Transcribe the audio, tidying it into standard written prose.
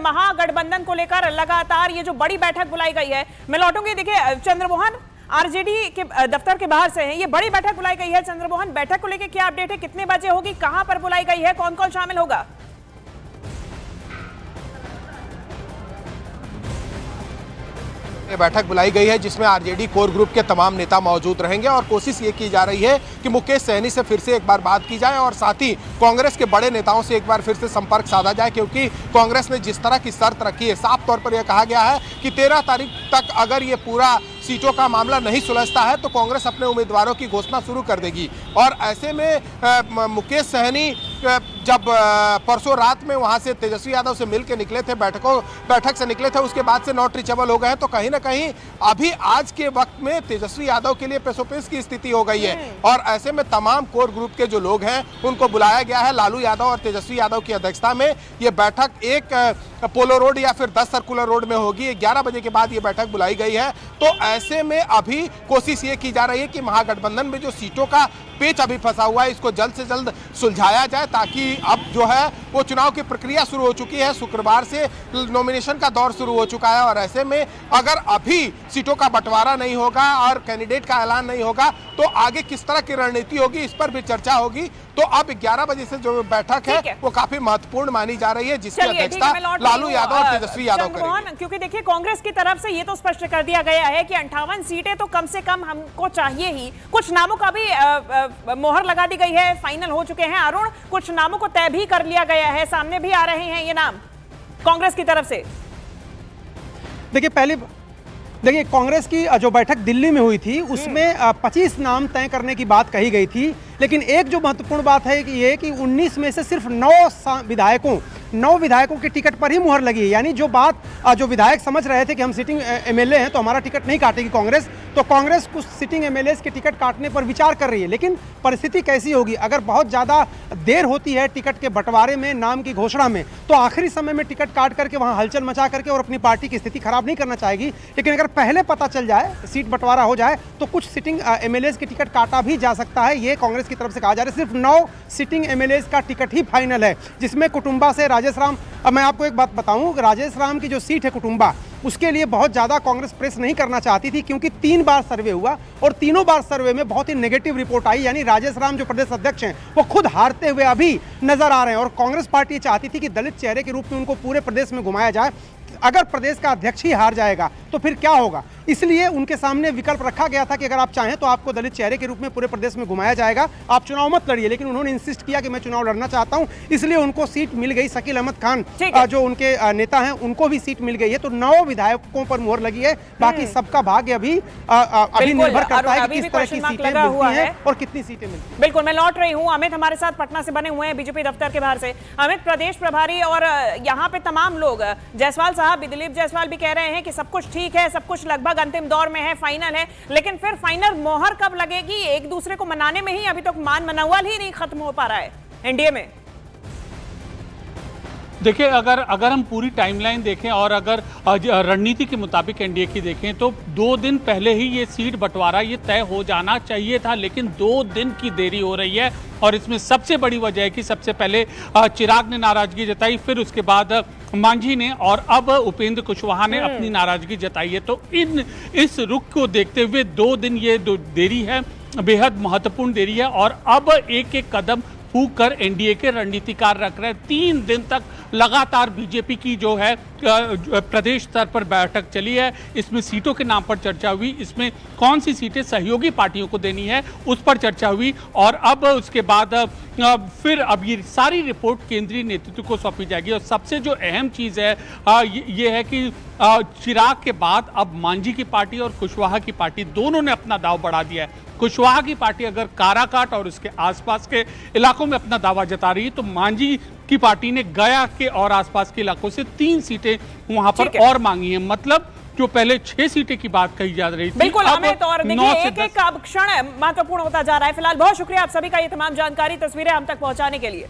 महागठबंधन को लेकर लगातार ये जो बड़ी बैठक बुलाई गई है, मैं लौटूंगी। देखिए चंद्रमोहन आरजेडी के दफ्तर के बाहर से हैं, ये बड़ी बैठक बुलाई गई है। चंद्रमोहन, बैठक को लेकर क्या अपडेट है, कितने बजे होगी, कहां पर बुलाई गई है, कौन कौन शामिल होगा? बैठक बुलाई गई है जिसमें आरजेडी कोर ग्रुप के तमाम नेता मौजूद रहेंगे और कोशिश ये की जा रही है कि मुकेश सहनी से फिर से एक बार बात की जाए और साथ ही कांग्रेस के बड़े नेताओं से एक बार फिर से संपर्क साधा जाए, क्योंकि कांग्रेस ने जिस तरह की शर्त रखी है, साफ तौर पर यह कहा गया है कि 13 तारीख तक अगर ये पूरा सीटों का मामला नहीं सुलझता है तो कांग्रेस अपने उम्मीदवारों की घोषणा शुरू कर देगी। और ऐसे में मुकेश सहनी जब परसों रात में वहां से तेजस्वी यादव से मिल के निकले थे, बैठक से निकले थे, उसके बाद से नॉट रीचेबल हो गए हैं, तो कहीं ना कहीं अभी आज के वक्त में तेजस्वी यादव के लिए पेशोपेश की स्थिति हो गई है। और ऐसे में तमाम कोर ग्रुप के जो लोग हैं उनको बुलाया गया है। लालू यादव और तेजस्वी यादव की अध्यक्षता में ये बैठक एक पोलो रोड या फिर 10 सर्कुलर रोड में होगी। 11 बजे के बाद ये बैठक बुलाई गई है। तो ऐसे में अभी कोशिश ये की जा रही है कि महागठबंधन में जो सीटों का पेच अभी फंसा हुआ है, इसको जल्द से जल्द सुलझाया जाए, ताकि अब जो है वो चुनाव की प्रक्रिया शुरू हो चुकी है। शुक्रवार से नॉमिनेशन का दौर शुरू हो चुका है और ऐसे में अगर अभी सीटों का बंटवारा नहीं होगा और कैंडिडेट का ऐलान नहीं होगा तो आगे किस तरह की रणनीति होगी, इस पर भी चर्चा होगी। तो अब 11 बजे से जो बैठक है वो काफी महत्वपूर्ण मानी जा रही है, जिसकी अध्यक्षता लालू यादव और तेजस्वी यादव करेंगे। क्योंकि देखिए कांग्रेस की तरफ से ये तो स्पष्ट कर दिया गया है कि 58 सीटें तो कम से कम हमको चाहिए ही। कुछ नामों का भी मोहर लगा दी गई है, फाइनल हो चुके हैं अरुण, कुछ नामों को तय भी कर लिया गया है, सामने भी आ रहे हैं ये नाम कांग्रेस की तरफ से। देखिए कांग्रेस की जो बैठक दिल्ली में हुई थी उसमें 25 नाम तय करने की बात कही गई थी, लेकिन एक जो महत्वपूर्ण बात है कि ये कि 19 में से सिर्फ 9 विधायकों के टिकट पर ही मुहर लगी है। यानी जो विधायक समझ रहे थे कि हम सिटिंग एमएलए हैं तो हमारा टिकट नहीं काटेगी कांग्रेस, तो कांग्रेस कुछ सिटिंग एमएलए के टिकट काटने पर विचार कर रही है। लेकिन परिस्थिति कैसी होगी, अगर बहुत ज़्यादा देर होती है टिकट के बंटवारे में, नाम की घोषणा में, तो आखिरी समय में टिकट काट करके वहाँ हलचल मचा करके और अपनी पार्टी की स्थिति खराब नहीं करना चाहेगी। लेकिन अगर पहले पता चल जाए, सीट बंटवारा हो जाए, तो कुछ सिटिंग एमएलए के टिकट काटा भी जा सकता है। ये कांग्रेस की तरफ से कहा जा रहा है। सिर्फ 9 सिटिंग एमएलए का टिकट ही फाइनल है, जिसमें कुटुंबा से राजेश राम। अब मैं आपको एक बात बताऊं, राजेश राम की जो सीट है कुटुंबा, उसके लिए बहुत ज़्यादा कांग्रेस प्रेस नहीं करना चाहती थी, क्योंकि 3 बार सर्वे हुआ और तीनों बार सर्वे में बहुत ही नेगेटिव रिपोर्ट आई। यानी राजेश राम जो प्रदेश अध्यक्ष हैं वो खुद हारते हुए अभी नजर आ रहे हैं और कांग्रेस पार्टी चाहती थी कि दलित चेहरे के रूप में उनको पूरे प्रदेश में घुमाया जाए। अगर प्रदेश का अध्यक्ष ही हार जाएगा तो फिर क्या होगा, इसलिए उनके सामने विकल्प रखा गया था कि अगर आप चाहें तो आपको दलित चेहरे के रूप में पूरे प्रदेश में घुमाया जाएगा, आप चुनाव मत लड़िए। लेकिन उन्होंने इंसिस्ट किया कि मैं चुनाव लड़ना चाहता हूं, इसलिए उनको सीट मिल गई। शकील अहमद खान जो उनके नेता हैं उनको भी सीट मिल गई है। तो 9 विधायकों पर मुहर लगी है, बाकी सबका भाग्य अभी निर्भर करता है कि किस तरह की सीटें मिलती हैं और कितनी सीटें मिलती हैं। बिल्कुल, मैं लौट रही हूँ। अमित हमारे साथ पटना से बने हुए हैं बीजेपी दफ्तर के बाहर से। अमित, प्रदेश प्रभारी और यहाँ पे तमाम लोग, जायसवाल साहब, दिलीप जायसवाल भी कह रहे हैं कि सब कुछ ठीक है, सब कुछ लगभग अंतिम दौर में है, फाइनल है, लेकिन फिर फाइनल मोहर कब लगेगी? एक दूसरे को मनाने में ही अभी तक मान मनौवल ही नहीं खत्म हो पा रहा है एनडीए में। देखिए, अगर हम पूरी टाइमलाइन देखें और अगर रणनीति के मुताबिक एनडीए की देखें तो 2 दिन पहले ही ये सीट बंटवारा ये तय हो जाना चाहिए था, लेकिन 2 दिन की देरी हो रही है। और इसमें सबसे बड़ी वजह है कि सबसे पहले चिराग ने नाराजगी जताई, फिर उसके बाद मांझी ने और अब उपेंद्र कुशवाहा ने अपनी नाराजगी जताई है। तो इस रुख को देखते हुए 2 दिन ये देरी है, बेहद महत्वपूर्ण देरी है। और अब एक कदम फूंक कर एनडीए के रणनीतिकार रख रहे हैं। 3 दिन तक लगातार बीजेपी की जो है प्रदेश स्तर पर बैठक चली है। इसमें सीटों के नाम पर चर्चा हुई, इसमें कौन सी सीटें सहयोगी पार्टियों को देनी है उस पर चर्चा हुई। और अब उसके बाद फिर अब ये सारी रिपोर्ट केंद्रीय नेतृत्व को सौंपी जाएगी। और सबसे जो अहम चीज़ है ये है कि चिराग के बाद अब मांझी की पार्टी और कुशवाहा की पार्टी दोनों ने अपना दाव बढ़ा दिया है। कुशवाहा की पार्टी अगर काराकाट और उसके आसपास के इलाकों में अपना दावा जता रही है, तो मांझी की पार्टी ने गया के और आसपास के इलाकों से 3 सीटें वहां पर और मांगी हैं। मतलब जो पहले 6 सीटें की बात कही जा रही थी, बिल्कुल अमित, और देखिए एक क्षण महत्वपूर्ण होता जा रहा है। फिलहाल बहुत शुक्रिया आप सभी का ये तमाम जानकारी, तस्वीरें हम तक पहुंचाने के लिए।